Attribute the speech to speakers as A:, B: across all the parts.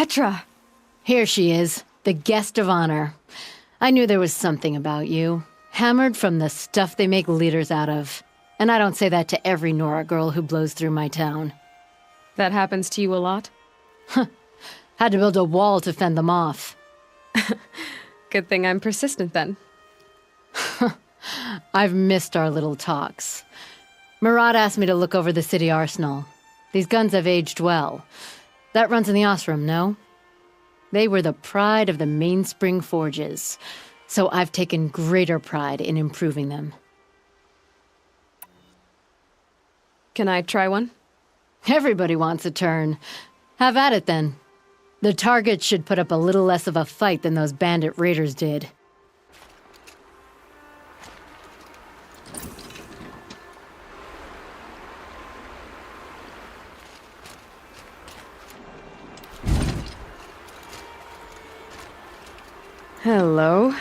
A: Petra!
B: Here she is, the guest of honor. I knew there was something about you. Hammered from the stuff they make leaders out of. And I don't say that to every Nora girl who blows through my town.
A: That happens to you a lot?
B: Had to build a wall to fend them off.
A: Good thing I'm persistent then.
B: I've missed our little talks. Murad asked me to look over the city arsenal. These guns have aged well. That runs in the Osram, no? They were the pride of the Mainspring Forges, so I've taken greater pride in improving them.
A: Can I try one?
B: Everybody wants a turn. Have at it, then. The targets should put up a little less of a fight than those bandit raiders did.
A: Hello.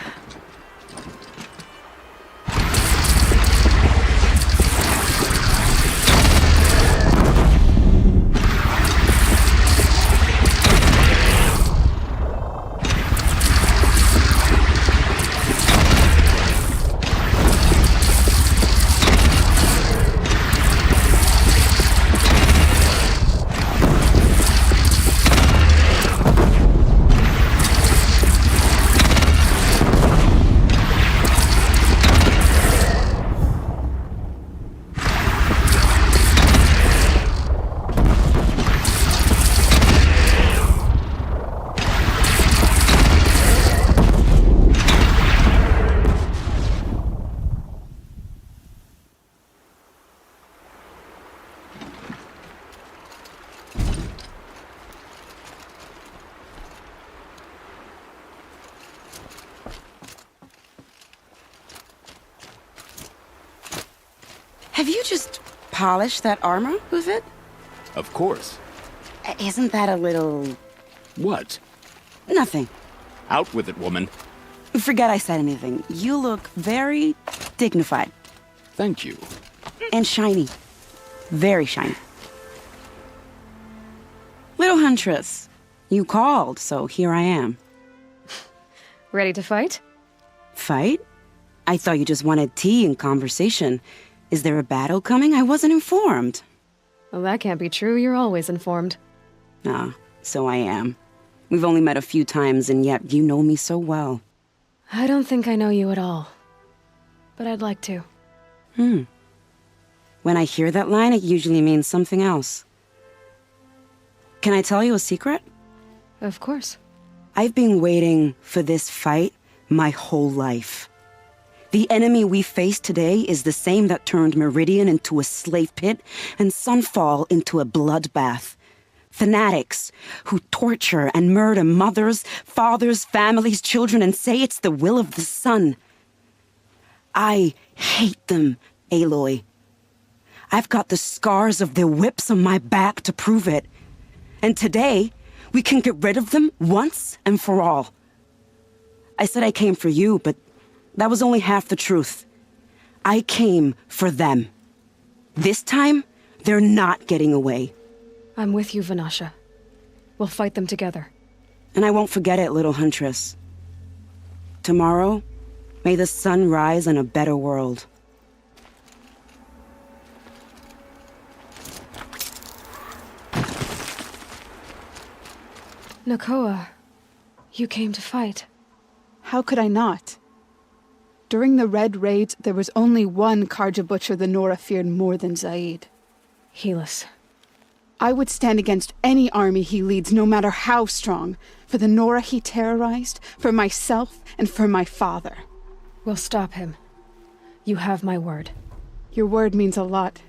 C: Have you just polished that armor with it?
D: Of course.
C: Isn't that a little...
D: What?
C: Nothing.
D: Out with it, woman.
C: Forget I said anything. You look very dignified.
D: Thank you.
C: And shiny. Very shiny. Little Huntress, you called, so here I am.
A: Ready to fight?
C: Fight? I thought you just wanted tea and conversation. Is there a battle coming? I wasn't informed.
A: Well, that can't be true. You're always informed.
C: Ah, so I am. We've only met a few times, and yet you know me so well.
A: I don't think I know you at all. But I'd like to.
C: When I hear that line, it usually means something else. Can I tell you a secret?
A: Of course.
C: I've been waiting for this fight my whole life. The enemy we face today is the same that turned Meridian into a slave pit and Sunfall into a bloodbath. Fanatics who torture and murder mothers, fathers, families, children, and say it's the will of the sun. I hate them, Aloy. I've got the scars of their whips on my back to prove it. And today, we can get rid of them once and for all. I said I came for you, but that was only half the truth. I came for them. This time, they're not getting away.
A: I'm with you, Vanasha. We'll fight them together.
C: And I won't forget it, little Huntress. Tomorrow, may the sun rise in a better world.
A: Nakoa, you came to fight.
E: How could I not? During the Red Raids, there was only one Karja Butcher the Nora feared more than Zaid.
A: Helis.
E: I would stand against any army he leads, no matter how strong, for the Nora he terrorized, for myself, and for my father.
A: We'll stop him. You have my word.
E: Your word means a lot,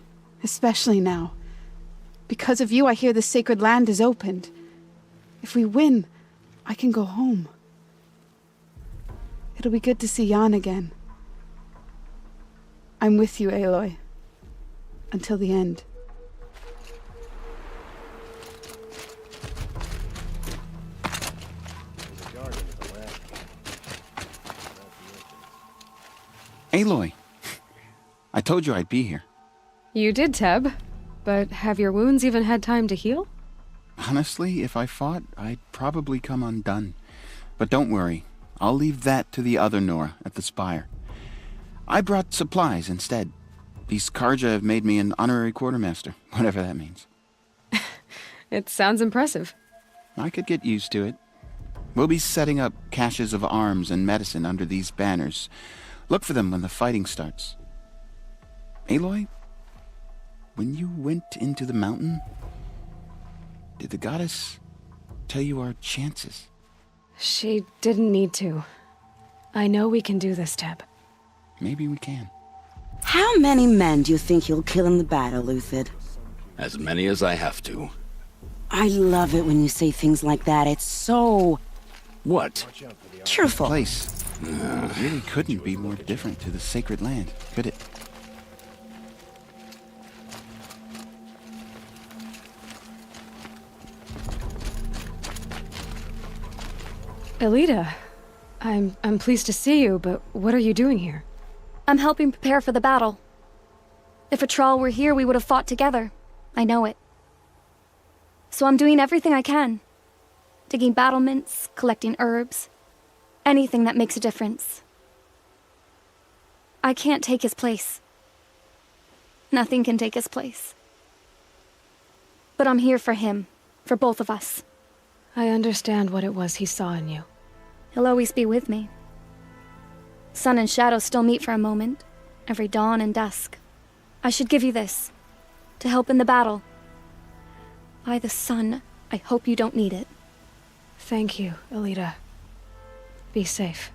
E: especially now. Because of you, I hear the sacred land is opened. If we win, I can go home. It'll be good to see Jan again. I'm with you, Aloy. Until the end.
F: Aloy, I told you I'd be here.
A: You did, Teb. But have your wounds even had time to heal?
F: Honestly, if I fought, I'd probably come undone. But don't worry, I'll leave that to the other Nora at the Spire. I brought supplies instead. These Karja have made me an honorary quartermaster, whatever that means.
A: It sounds impressive.
F: I could get used to it. We'll be setting up caches of arms and medicine under these banners. Look for them when the fighting starts. Aloy, when you went into the mountain, did the goddess tell you our chances?
A: She didn't need to. I know we can do this, Teb.
F: Maybe we can.
C: How many men do you think you'll kill in the battle, Luthid?
D: As many as I have to.
C: I love it when you say things like that. It's so
D: What?
C: cheerful.
F: Place really couldn't be more different to the sacred land, could it?
A: Elita, I'm pleased to see you, but what are you doing here?
G: I'm helping prepare for the battle. If Atral were here, we would have fought together. I know it. So I'm doing everything I can. Digging battlements, collecting herbs. Anything that makes a difference. I can't take his place. Nothing can take his place. But I'm here for him, for both of us.
A: I understand what it was he saw in you.
G: He'll always be with me. Sun and shadow still meet for a moment, every dawn and dusk. I should give you this, to help in the battle. By the sun, I hope you don't need it.
A: Thank you, Elita. Be safe.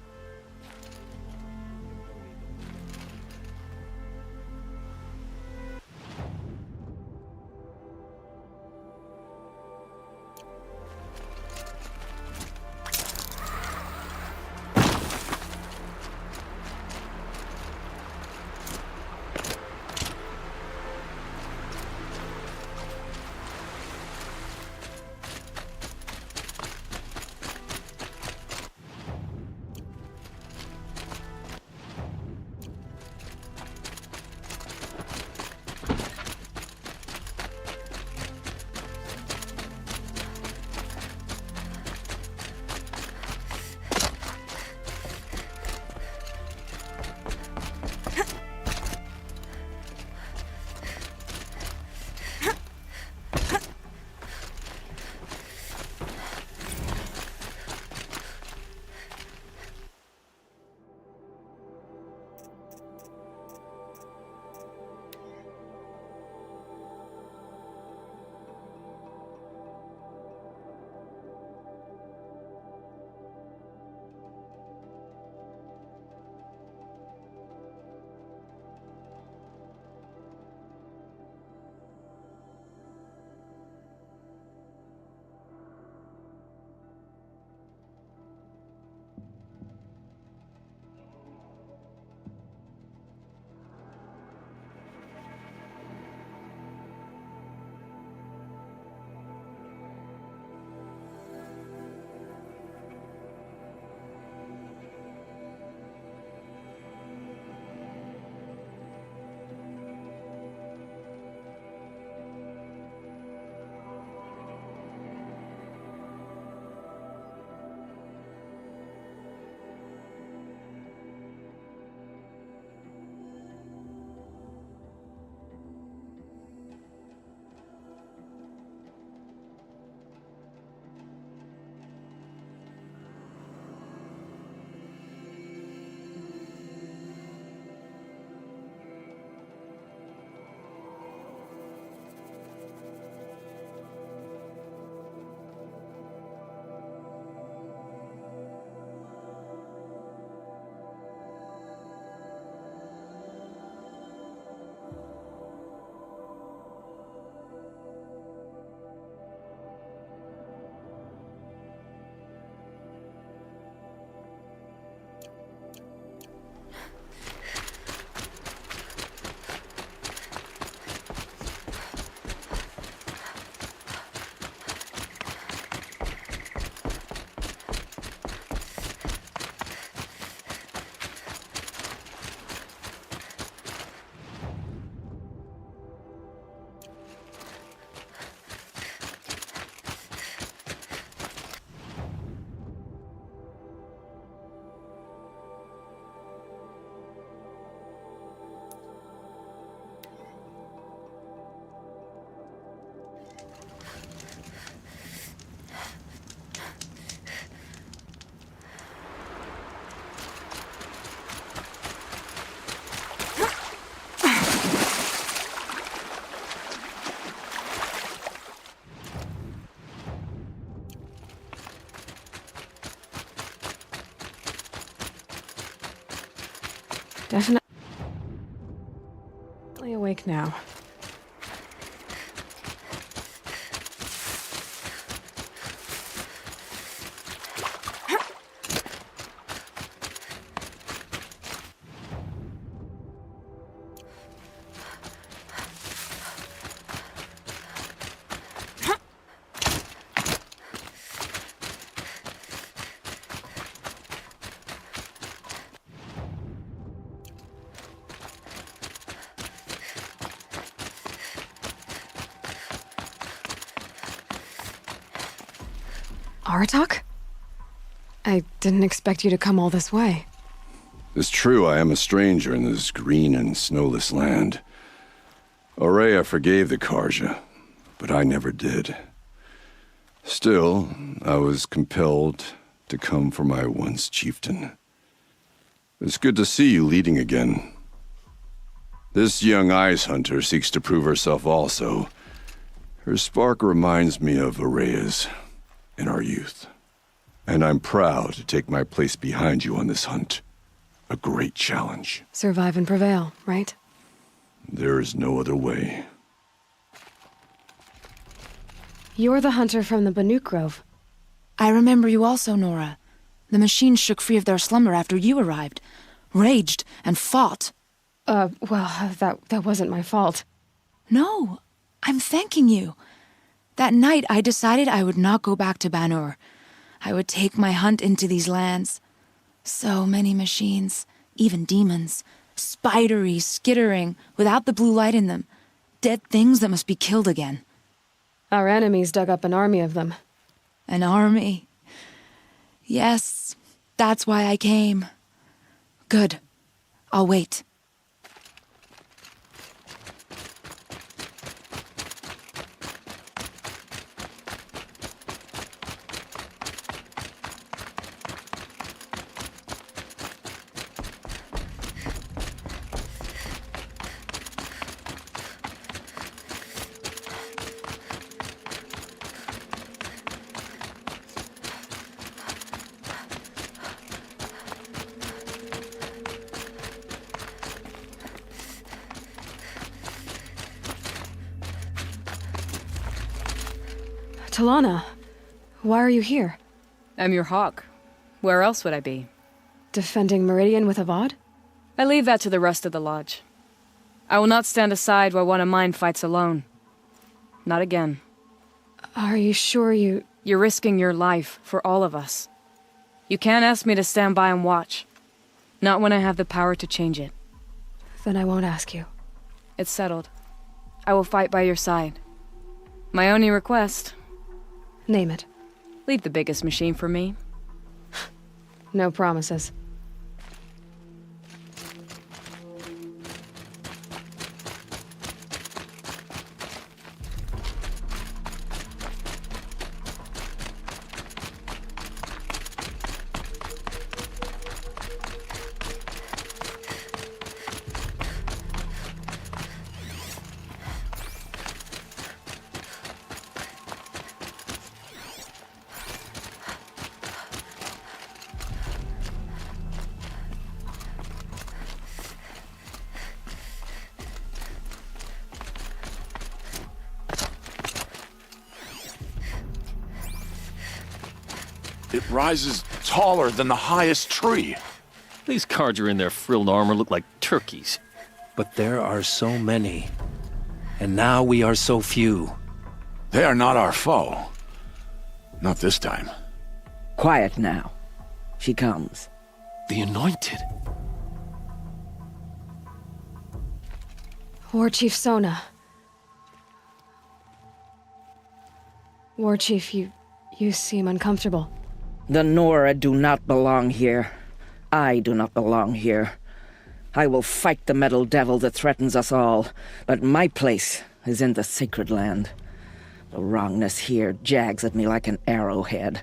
A: Definitely awake now. Aratak? I didn't expect you to come all this way.
D: It's true I am a stranger in this green and snowless land. Aurea forgave the Karja, but I never did. Still, I was compelled to come for my once chieftain. It's good to see you leading again. This young ice hunter seeks to prove herself also. Her spark reminds me of Aurea's in our youth. And I'm proud to take my place behind you on this hunt. A great challenge.
A: Survive and prevail, right?
D: There is no other way.
A: You're the hunter from the Banuk Grove.
H: I remember you also, Nora. The machines shook free of their slumber after you arrived. Raged and fought.
A: Well, that wasn't my fault.
H: No, I'm thanking you. That night, I decided I would not go back to Banur. I would take my hunt into these lands. So many machines, even demons. Spidery, skittering, without the blue light in them. Dead things that must be killed again.
A: Our enemies dug up an army of them.
H: An army. Yes, that's why I came. Good. I'll wait.
A: Talana, why are you here?
I: I'm your hawk. Where else would I be?
A: Defending Meridian with Avad?
I: I leave that to the rest of the lodge. I will not stand aside while one of mine fights alone. Not again.
A: Are you sure you...
I: You're risking your life for all of us. You can't ask me to stand by and watch. Not when I have the power to change it.
A: Then I won't ask you.
I: It's settled. I will fight by your side. My only request...
A: Name it.
I: Leave the biggest machine for me.
A: No promises.
J: It rises taller than the highest tree.
K: These Karja in their frilled armor look like turkeys.
L: But there are so many. And now we are so few.
J: They are not our foe. Not this time.
M: Quiet now. She comes.
L: The Anointed.
A: War Chief Sona. War Chief, you seem uncomfortable.
M: The Nora do not belong here. I do not belong here. I will fight the metal devil that threatens us all, but my place is in the sacred land. The wrongness here jags at me like an arrowhead.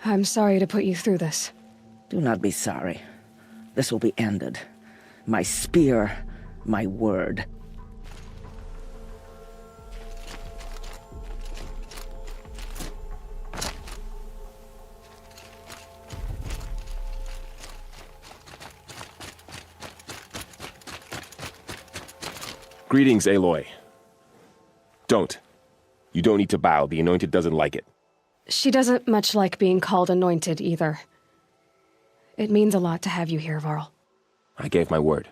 A: I'm sorry to put you through this.
M: Do not be sorry. This will be ended. My spear, my word.
N: Greetings, Aloy. Don't. You don't need to bow. The Anointed doesn't like it.
A: She doesn't much like being called anointed either. It means a lot to have you here, Varl.
N: I gave my word.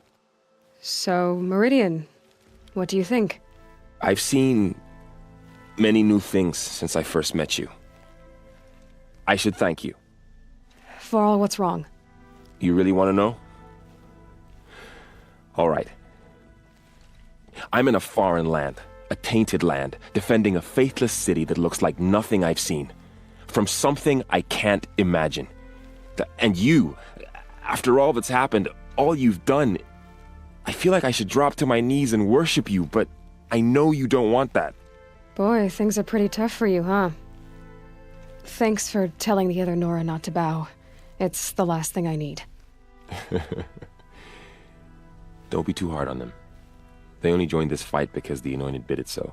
A: So, Meridian, what do you think?
N: I've seen many new things since I first met you. I should thank you.
A: Varl, what's wrong?
N: You really want to know? All right. I'm in a foreign land, a tainted land, defending a faithless city that looks like nothing I've seen. From something I can't imagine. And you, after all that's happened, all you've done, I feel like I should drop to my knees and worship you, but I know you don't want that.
A: Boy, things are pretty tough for you, huh? Thanks for telling the other Nora not to bow. It's the last thing I need.
N: Don't be too hard on them. They only joined this fight because the Anointed bid it so.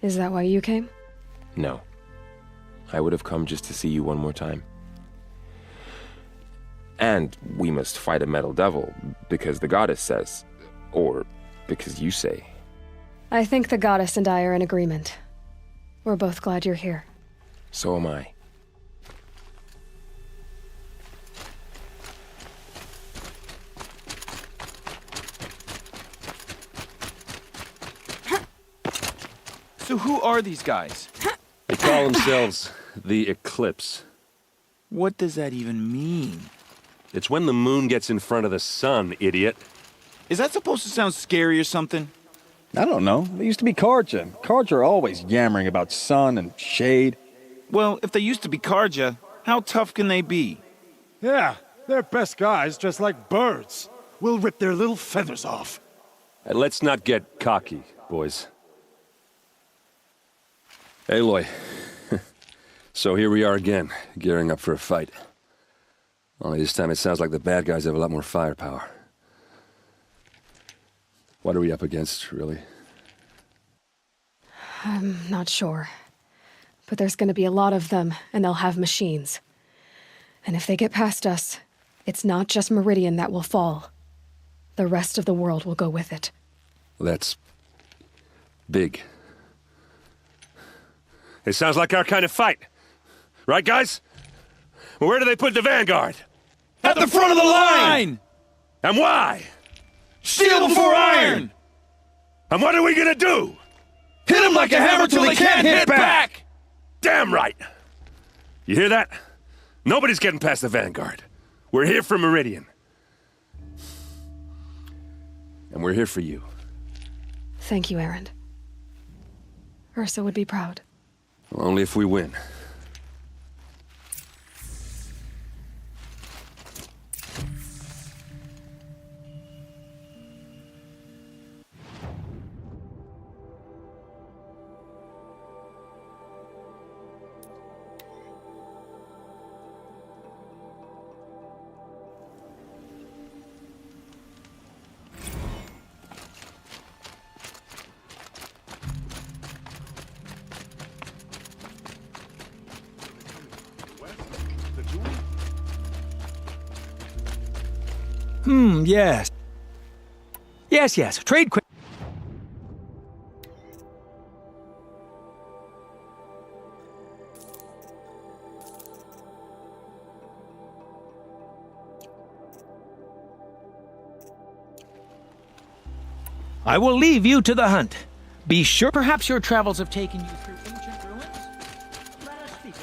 A: Is that why you came?
N: No. I would have come just to see you one more time. And we must fight a metal devil, because the goddess says. Or because you say.
A: I think the goddess and I are in agreement. We're both glad you're here.
N: So am I.
F: So who are these guys?
J: They call themselves the Eclipse.
F: What does that even mean?
J: It's when the moon gets in front of the sun, idiot.
F: Is that supposed to sound scary or something?
O: I don't know. They used to be Karja. Karja are always yammering about sun and shade.
F: Well, if they used to be Karja, how tough can they be?
P: Yeah, they're best guys dressed like birds. We'll rip their little feathers off.
J: And let's not get cocky, boys. Aloy. So here we are again, gearing up for a fight. Only this time it sounds like the bad guys have a lot more firepower. What are we up against, really?
A: I'm not sure. But there's gonna be a lot of them, and they'll have machines. And if they get past us, it's not just Meridian that will fall. The rest of the world will go with it.
J: That's big. It sounds like our kind of fight. Right, guys? Well, where do they put the Vanguard?
F: At the front of the line!
J: And why?
F: Steel before iron!
J: And what are we gonna do?
F: Hit him like a hammer till he can't hit back!
J: Damn right! You hear that? Nobody's getting past the Vanguard. We're here for Meridian. And we're here for you.
A: Thank you, Erend. Ursa would be proud.
J: Well, only if we win.
L: Yes. Yes. Trade quick. I will leave you to the hunt. Be sure perhaps your travels have taken you through ancient ruins? Let us speak.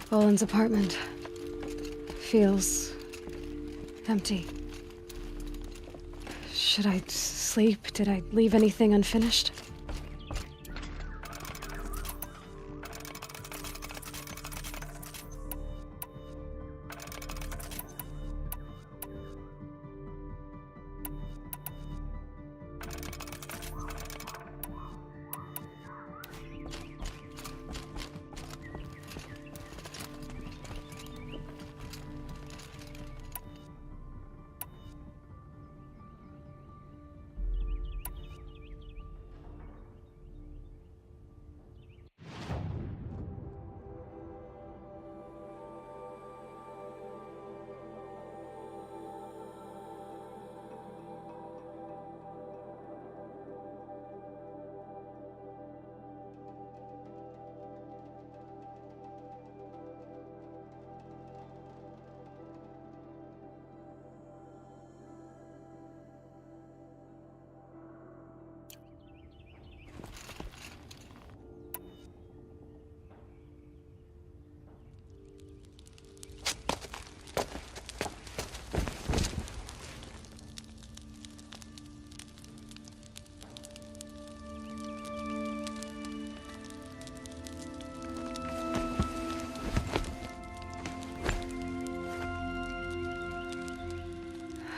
A: Volan's apartment feels empty. Should I sleep? Did I leave anything unfinished?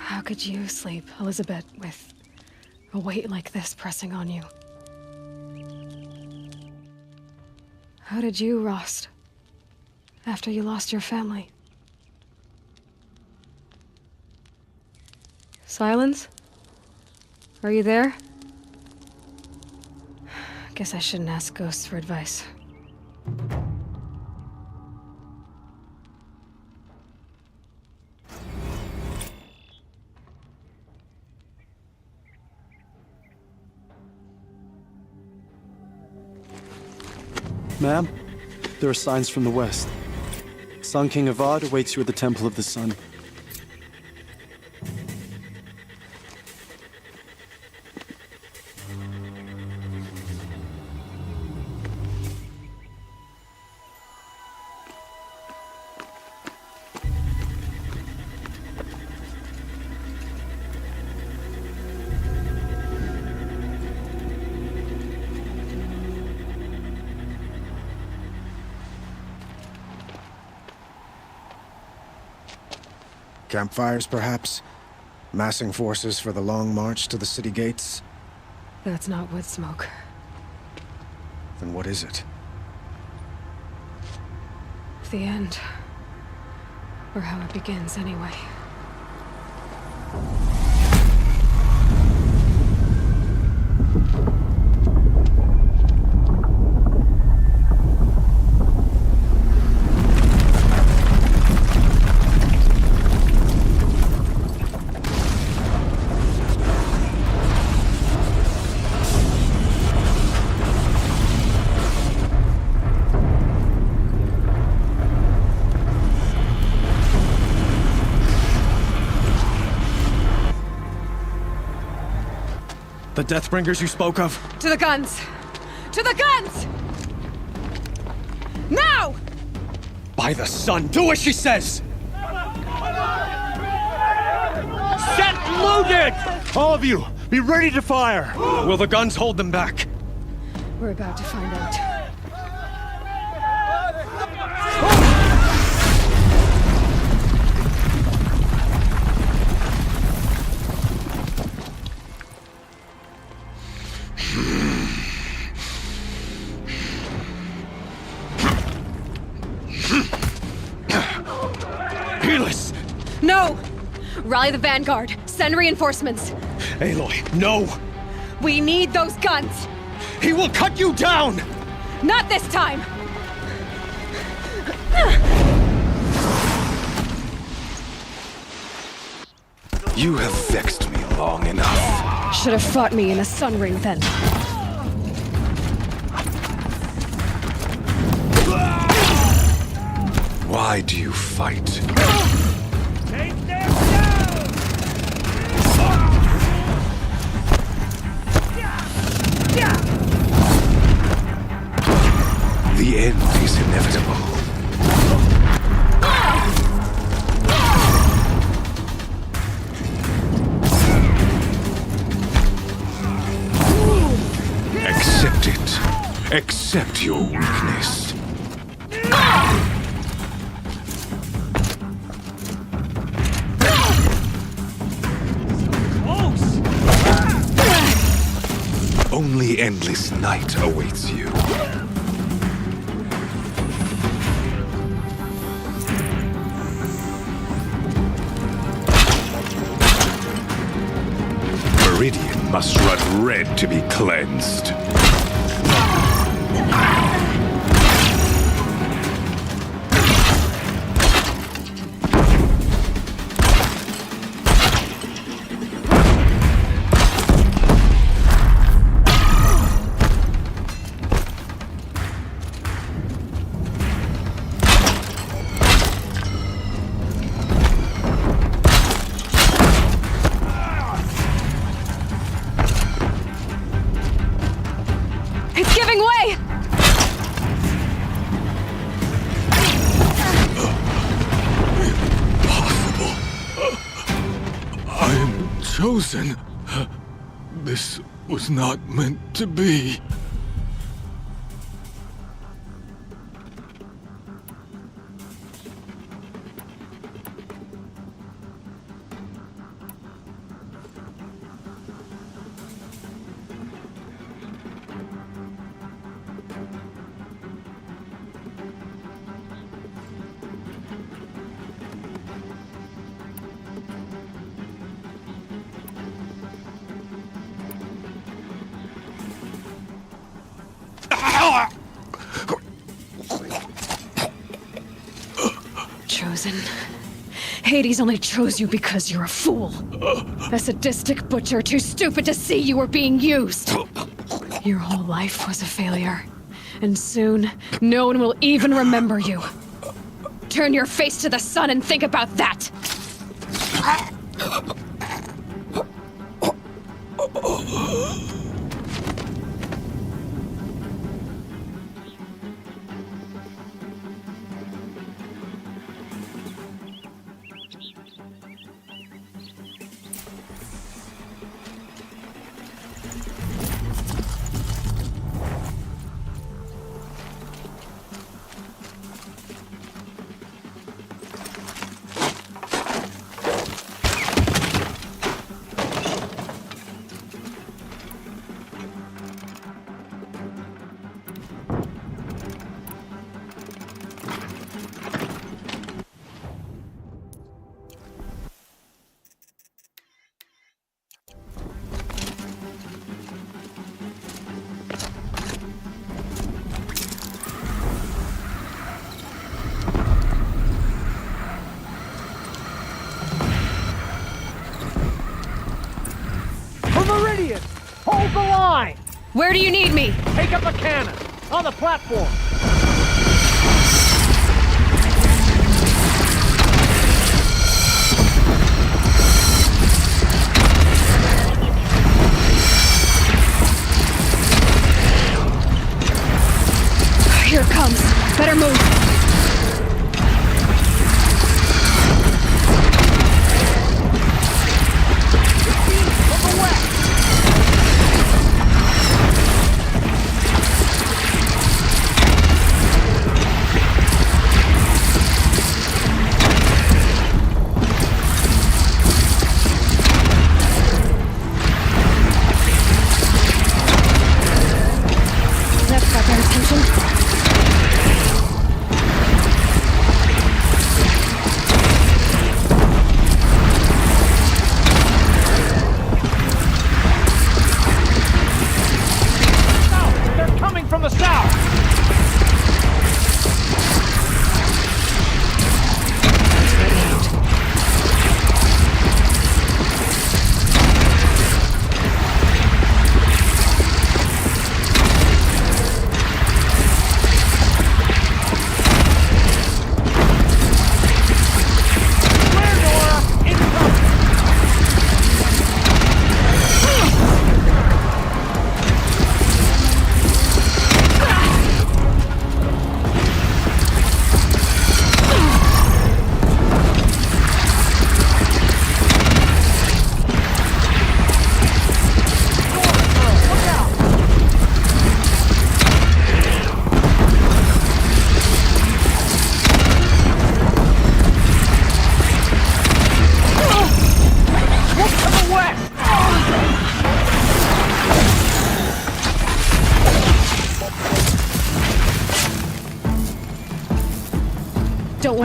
A: How could you sleep, Elizabeth, with a weight like this pressing on you? How did you, Rost, after you lost your family? Silence? Are you there? Guess I shouldn't ask ghosts for advice.
P: Ma'am, there are signs from the west. Sun King Avad awaits you at the Temple of the Sun.
Q: Campfires, perhaps? Massing forces for the long march to the city gates?
A: That's not wood smoke.
Q: Then what is it?
A: The end. Or how it begins, anyway.
Q: The Deathbringers you spoke of?
A: To the guns! To the guns! Now!
Q: By the sun, do as she says!
P: Set loaded! All of you, be ready to fire! Will the guns hold them back?
A: We're about to find out. Helis! No! Rally the vanguard. Send reinforcements.
P: Aloy, no!
A: We need those guns!
P: He will cut you down!
A: Not this time!
R: You have vexed me long enough.
A: Should have fought me in a sun ring then.
R: Why do you fight? The end is inevitable. Accept your weakness. Only endless night awaits you. Meridian must run red to be cleansed.
A: It's giving way!
R: Impossible. I am chosen. This was not meant to be.
A: Chosen. Hades only chose you because you're a fool. A sadistic butcher too stupid to see you were being used. Your whole life was a failure. And soon, no one will even remember you. Turn your face to the sun and think about that!
L: Meridian! Hold the line!
A: Where do you need me?
L: Take up a cannon! On the platform!
A: Here it comes. Better move.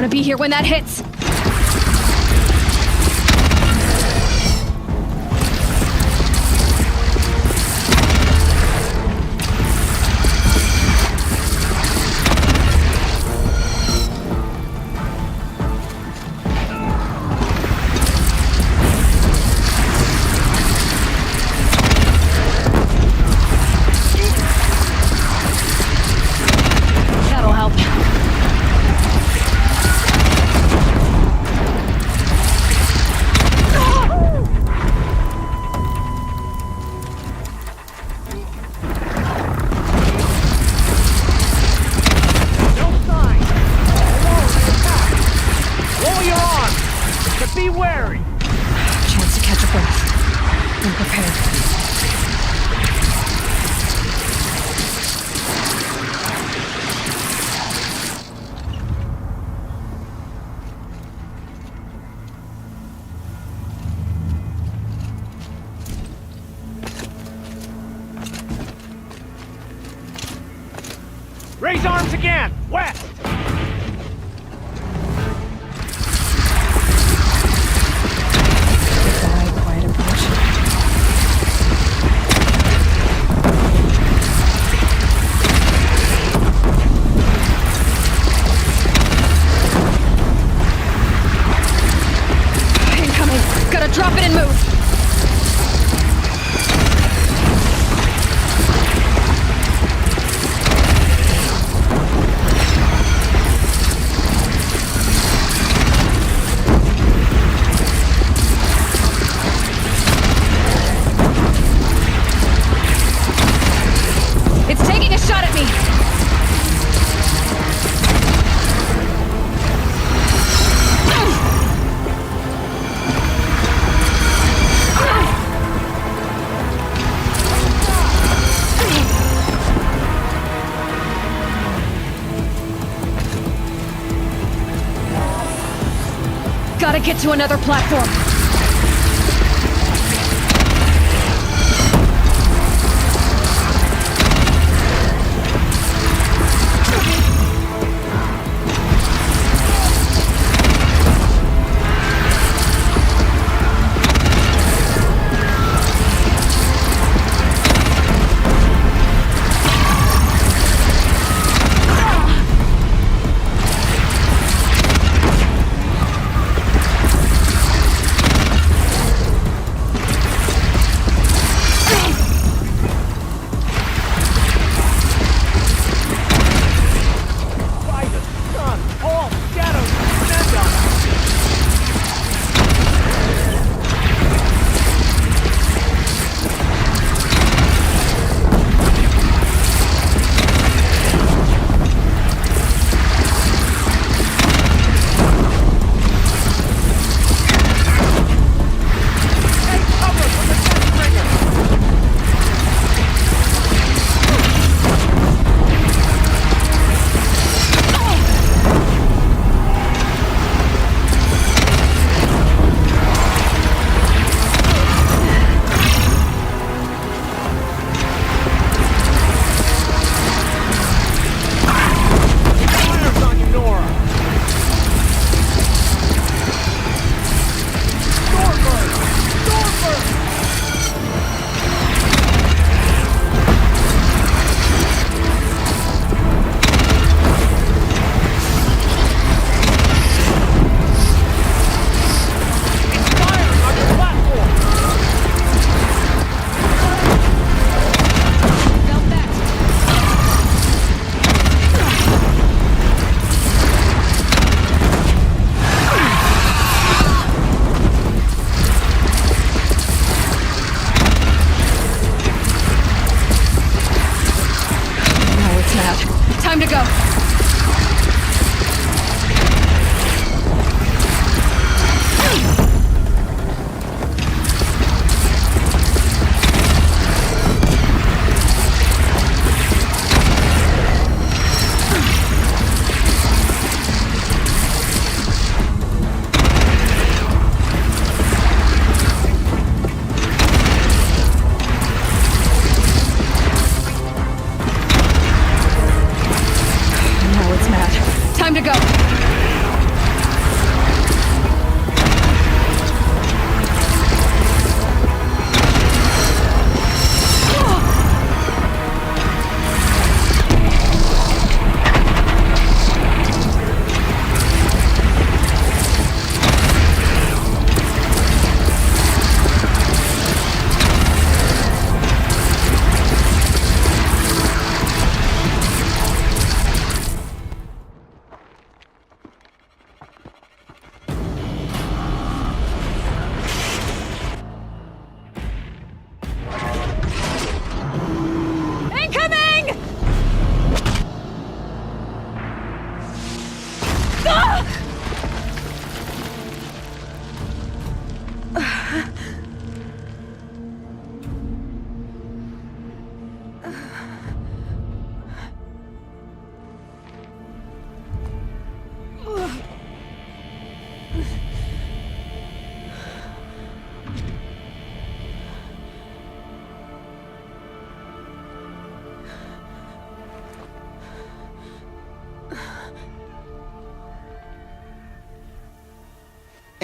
A: want to be here when that hits! That'll help.
L: Lower your arms! But be wary!
A: Chance to catch a breath. I'm prepared.
L: Raise arms again! West!
A: Goodbye, quiet approach. Incoming! Gotta drop it and move! It's taking a shot at me! Gotta get to another platform.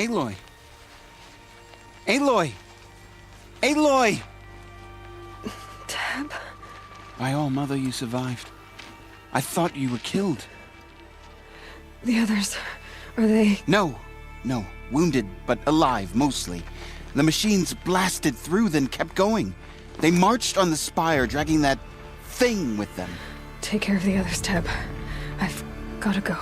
F: Aloy! Aloy! Aloy!
A: Teb?
F: By all mother, you survived. I thought you were killed.
A: The others, are they...
F: No. Wounded, but alive, mostly. The machines blasted through, then kept going. They marched on the spire, dragging that thing with them.
A: Take care of the others, Teb. I've gotta go.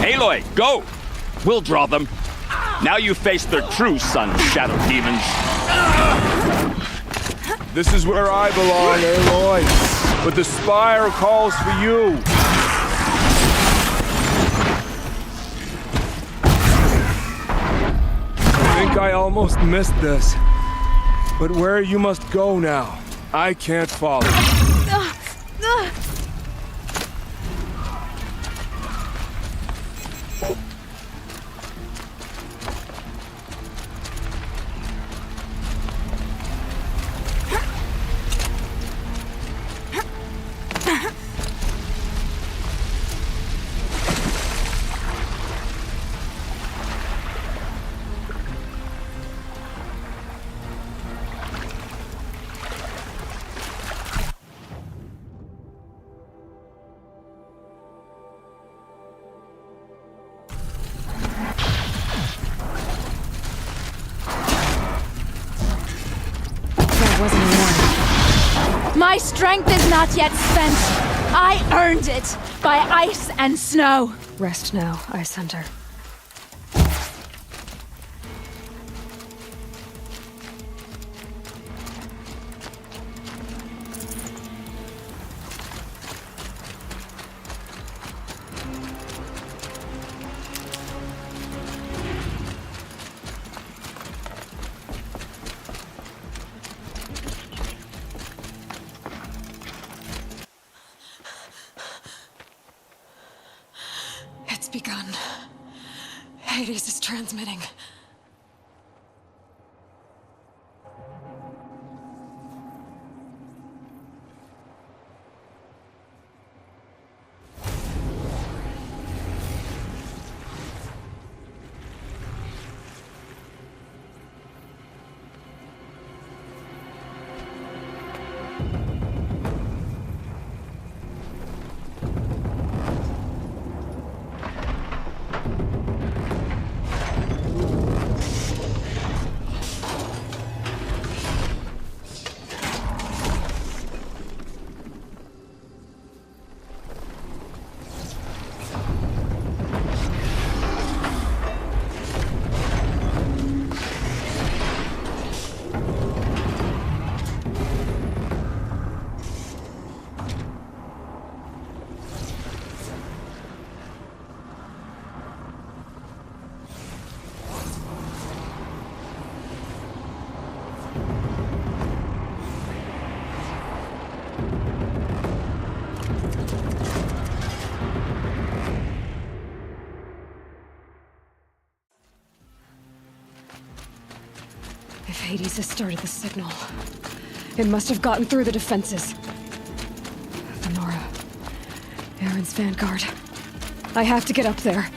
S: Aloy, go! We'll draw them. Now you face their true sun, shadow demons.
R: This is where I belong, Aloy. But the spire calls for you. I think I almost missed this. But where you must go now, I can't follow.
H: My strength is not yet spent. I earned it by ice and snow.
A: Rest now, Ice Hunter. It's begun. Hades is transmitting. If Hades has started the signal, it must have gotten through the defenses. Thenora, Aaron's vanguard. I have to get up there.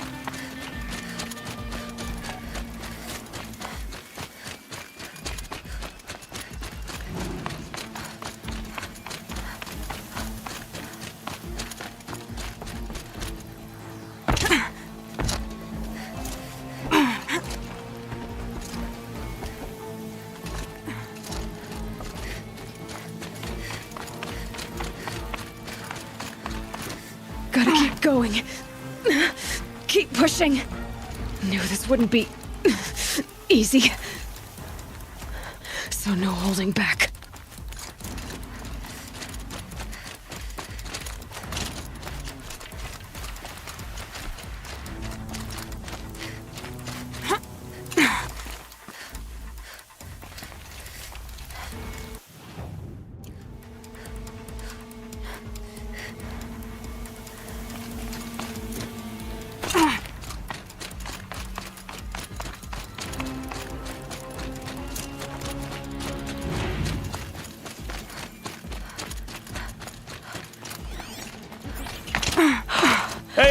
A: Gotta keep going. Keep pushing. Knew this wouldn't be easy. So no holding back.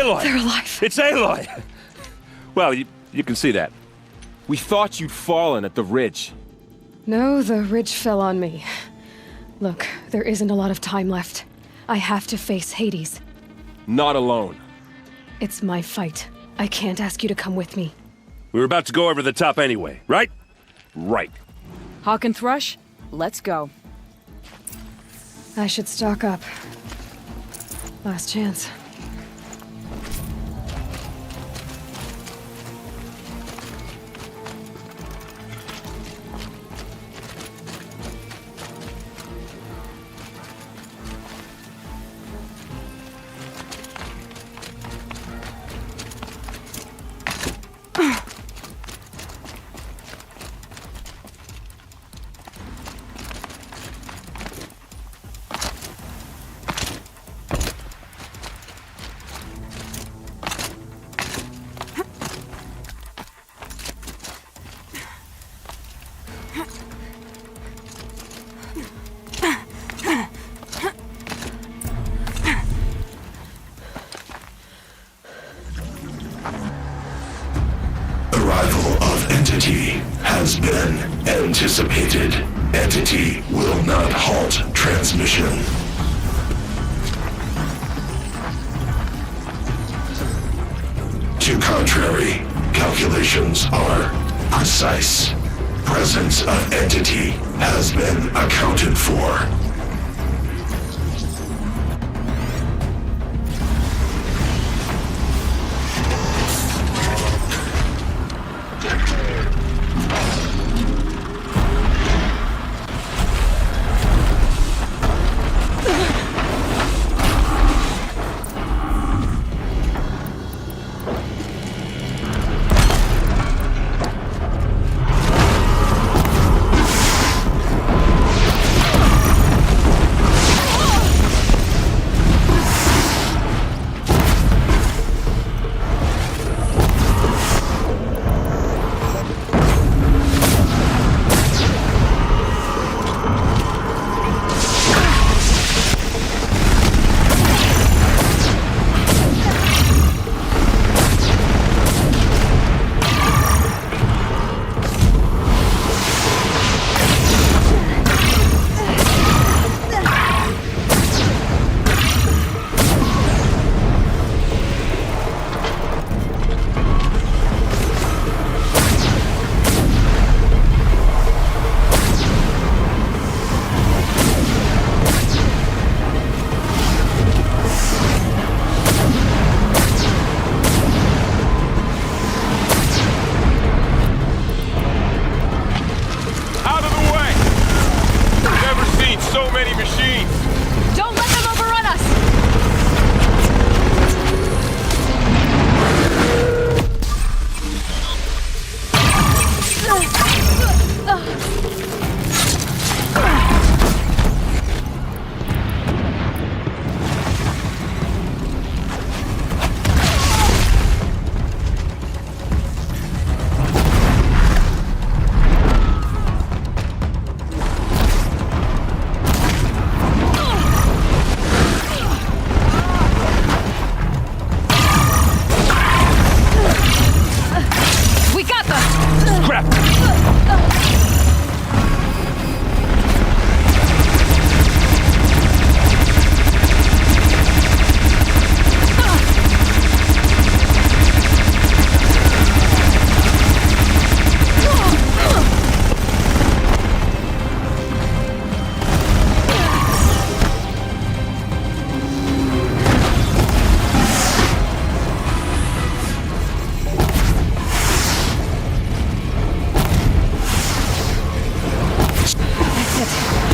J: Aloy!
A: They're alive.
J: It's Aloy! Well, you can see that.
N: We thought you'd fallen at the ridge.
A: No, the ridge fell on me. Look, there isn't a lot of time left. I have to face Hades.
N: Not alone.
A: It's my fight. I can't ask you to come with me.
J: We were about to go over the top anyway, right?
N: Right.
I: Hawk and Thrush, let's go.
A: I should stock up. Last chance.
T: Has been anticipated. Entity will not halt transmission. To contrary, calculations are precise. Presence of entity has been accounted for.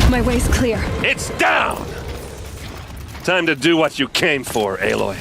A: My way's clear.
J: It's down! Time to do what you came for, Aloy.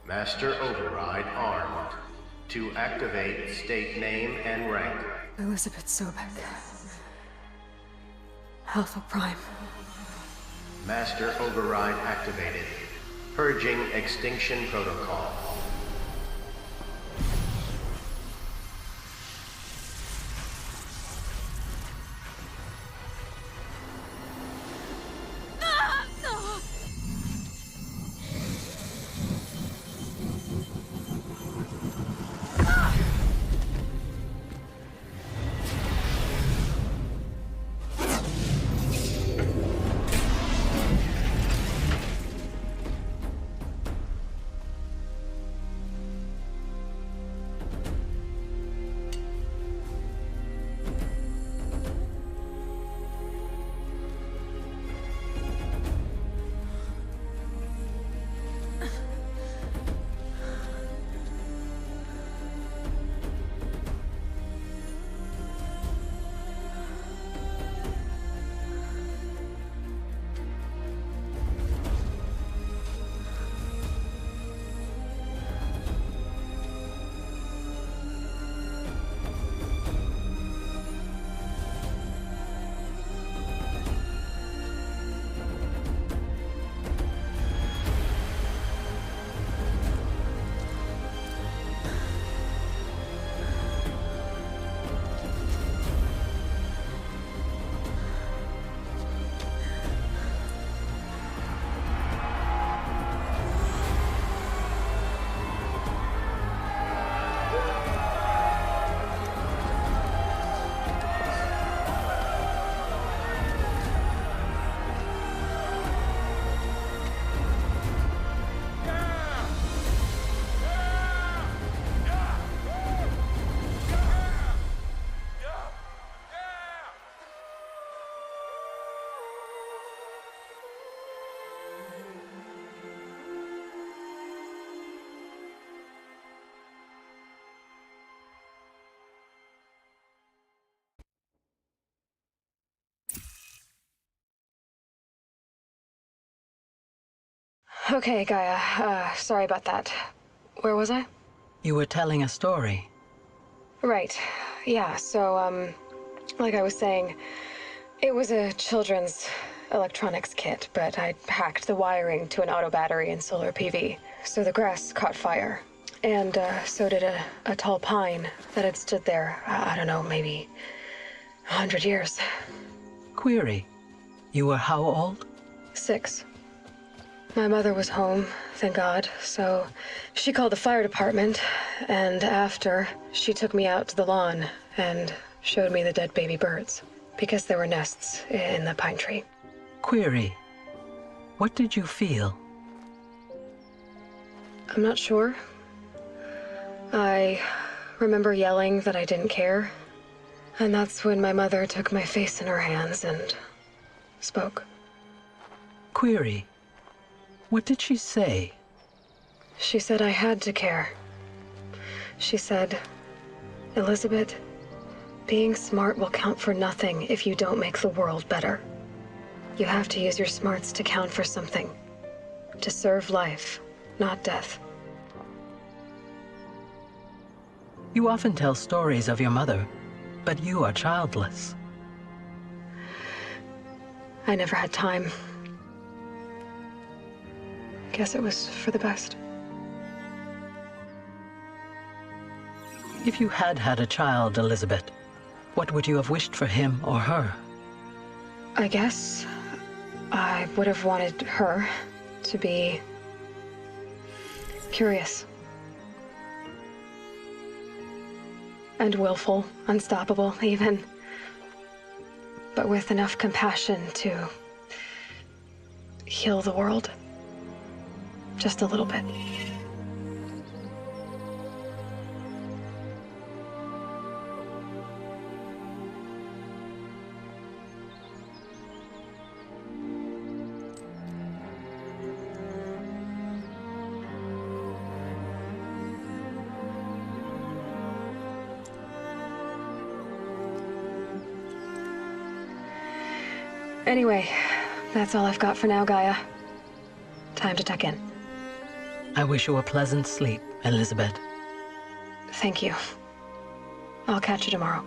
U: Master Override armed. To activate, state name and rank.
A: Elizabeth Sobek. Alpha Prime.
U: Master Override activated. Purging Extinction Protocol.
A: Okay, Gaia. Sorry about that. Where was I?
V: You were telling a story.
A: Right. Yeah, so, like I was saying, it was a children's electronics kit, but I hacked the wiring to an auto battery and solar PV. So the grass caught fire. And, so did a tall pine that had stood there, I don't know, maybe 100 years.
V: Query. You were how old?
A: 6. My mother was home, thank God, so she called the fire department, and after, she took me out to the lawn and showed me the dead baby birds, because there were nests in the pine tree.
V: Query. What did you feel?
A: I'm not sure. I remember yelling that I didn't care, and that's when my mother took my face in her hands and spoke.
V: Query. What did she say?
A: She said I had to care. She said, Elizabeth, being smart will count for nothing if you don't make the world better. You have to use your smarts to count for something. To serve life, not death.
V: You often tell stories of your mother, but you are childless.
A: I never had time. Guess it was for the best.
V: If you had had a child, Elizabeth, what would you have wished for him or her?
A: I guess I would have wanted her to be curious. And willful, unstoppable, even. But with enough compassion to heal the world. Just a little bit. Anyway, that's all I've got for now, Gaia. Time to tuck in.
V: I wish you a pleasant sleep, Elizabeth.
A: Thank you. I'll catch you tomorrow.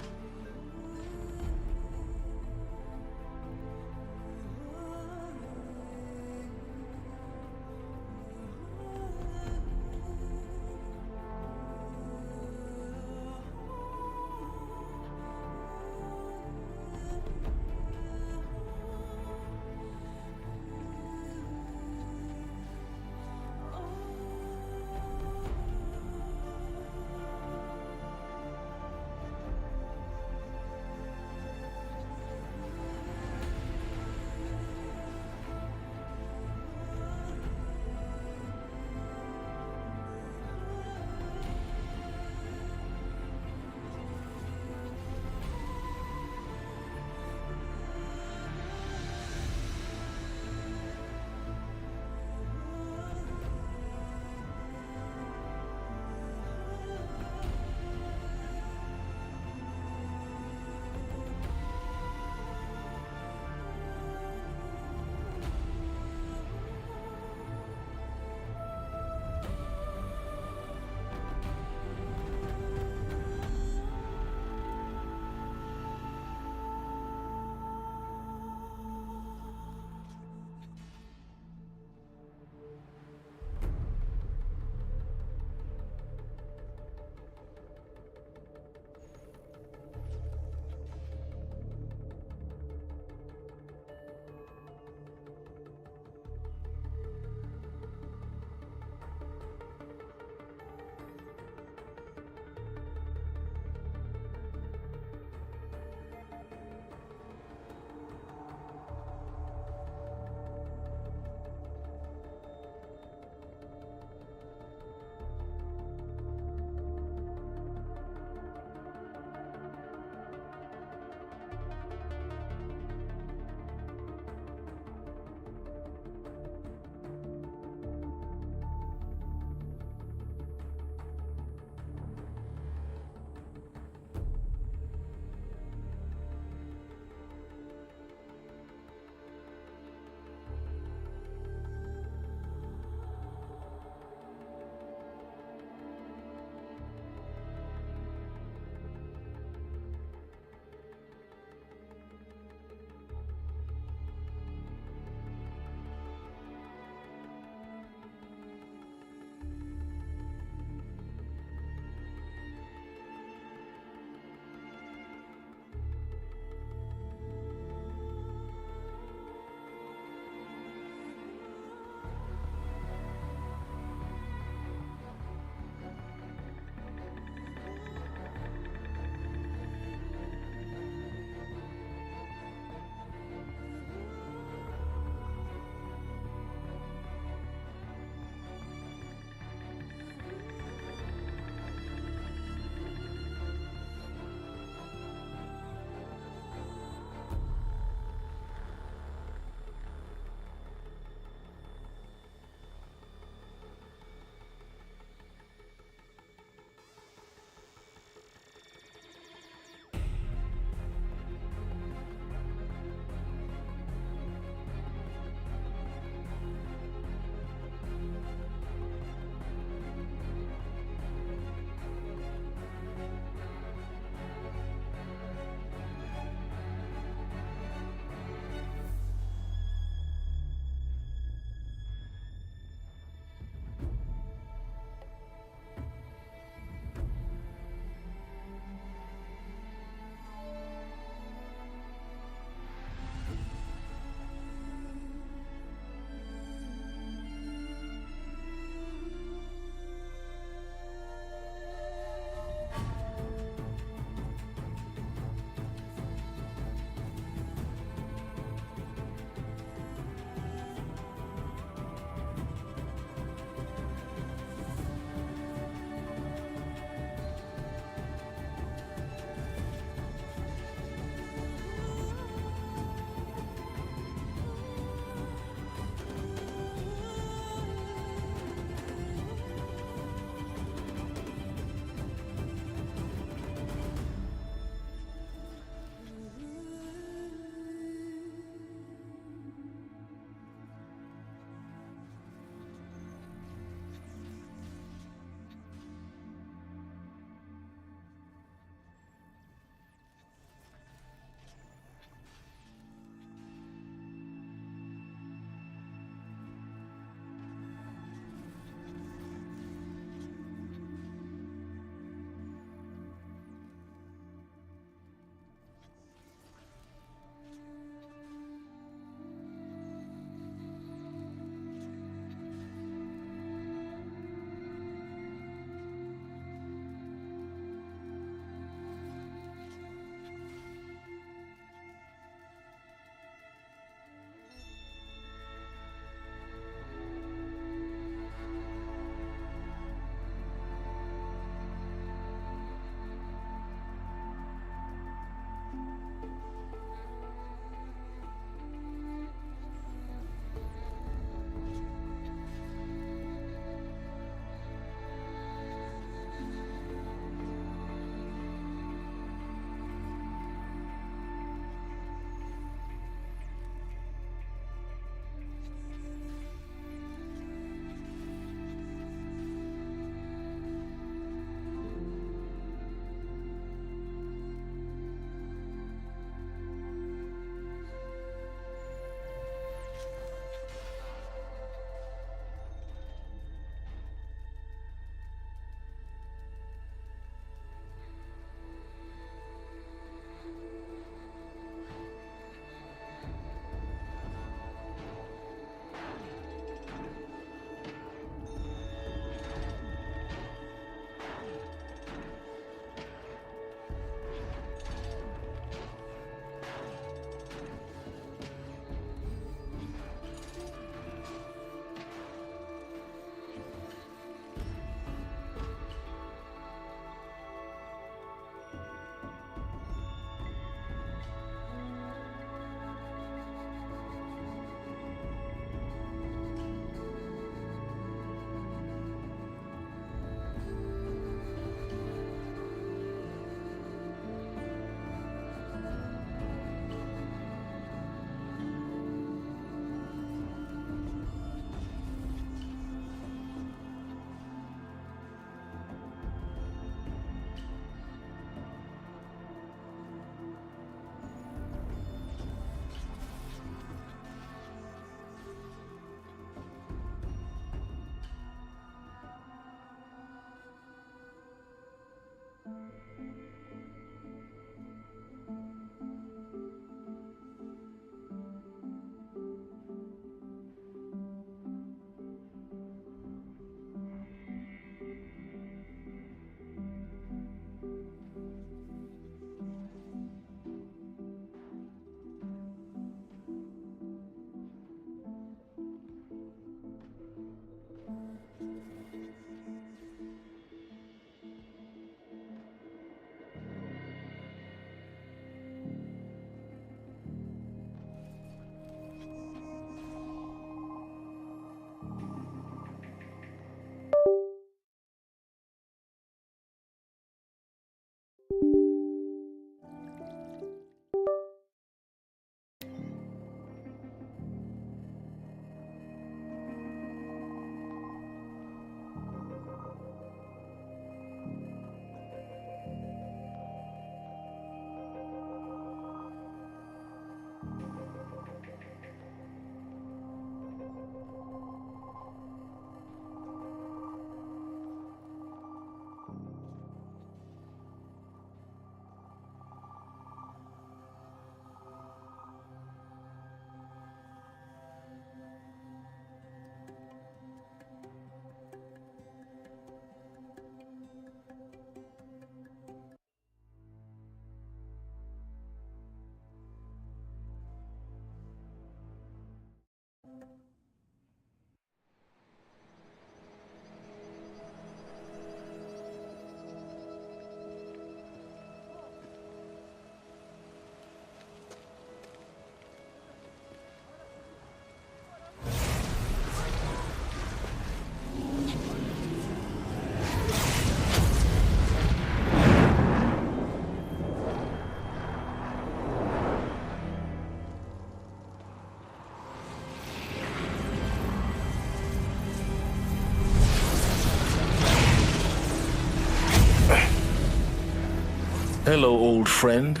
B: Hello, old friend.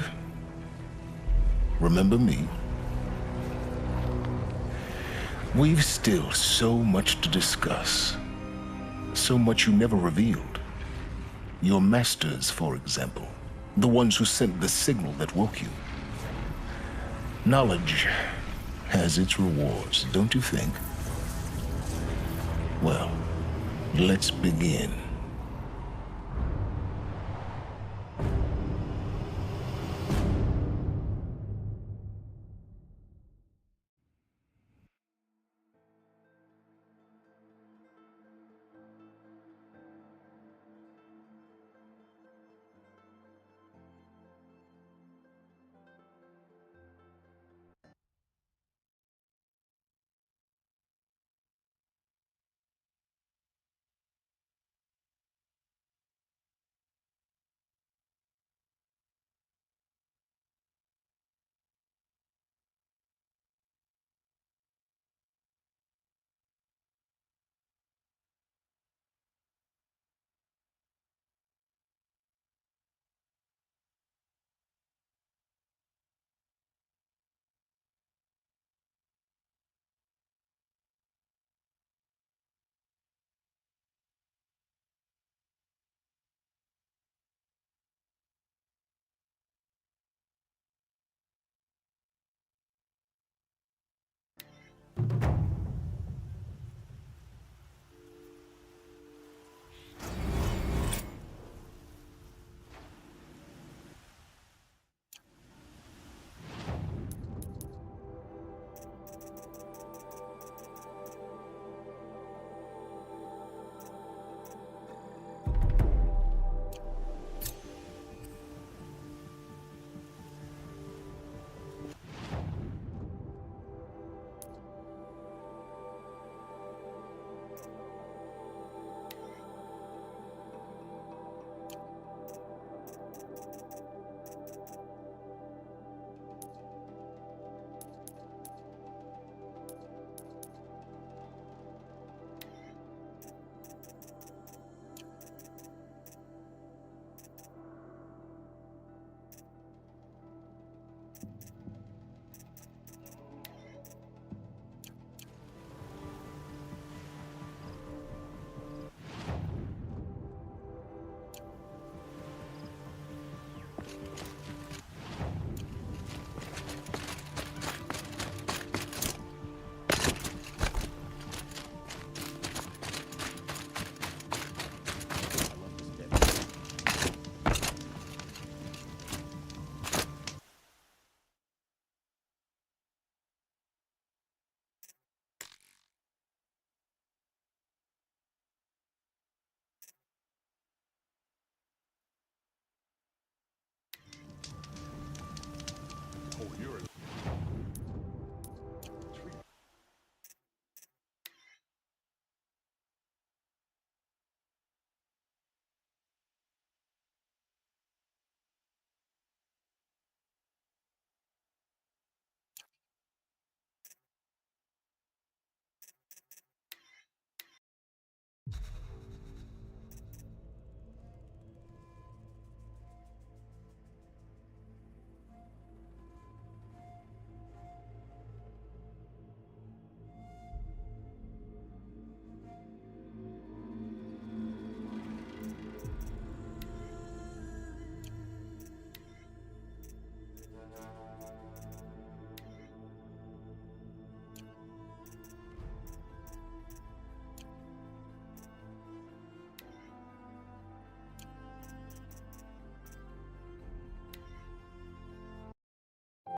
B: Remember me? We've still so much to discuss. So much you never revealed. Your masters, for example. The ones who sent the signal that woke you. Knowledge has its rewards, don't you think? Well, let's begin.